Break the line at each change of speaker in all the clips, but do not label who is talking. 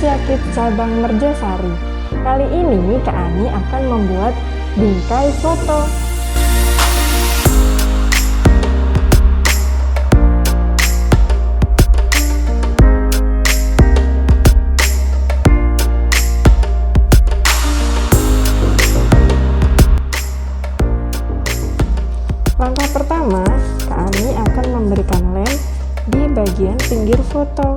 Inisiatif Cabang Merjasari. Kali ini Kak Ani akan membuat bingkai foto. Langkah pertama, Kak Ani akan memberikan lem di bagian pinggir foto.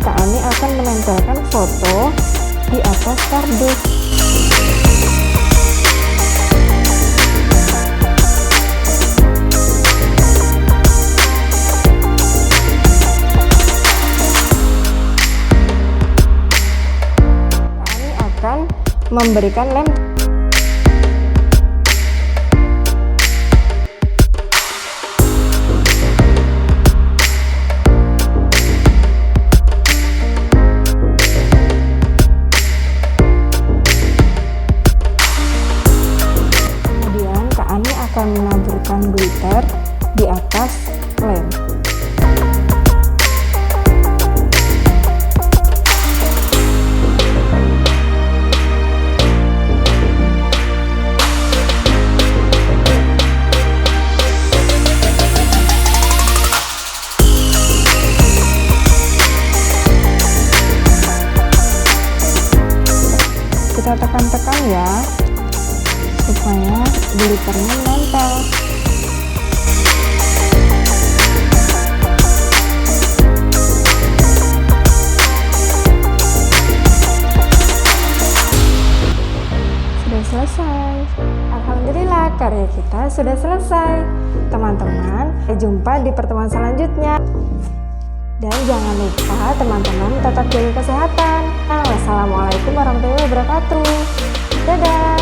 Kak Ani akan menempelkan foto di atas kardus. Kak Ani akan memberikan lem. Akan menaburkan glitter di atas lem. Kita tekan-tekan ya, supaya glitternya nempel. Sudah selesai. Alhamdulillah, karya kita sudah selesai. Teman-teman, sampai jumpa di pertemuan selanjutnya. Dan jangan lupa teman-teman tetap jaga kesehatan. Wassalamualaikum warahmatullahi wabarakatuh. Dadah.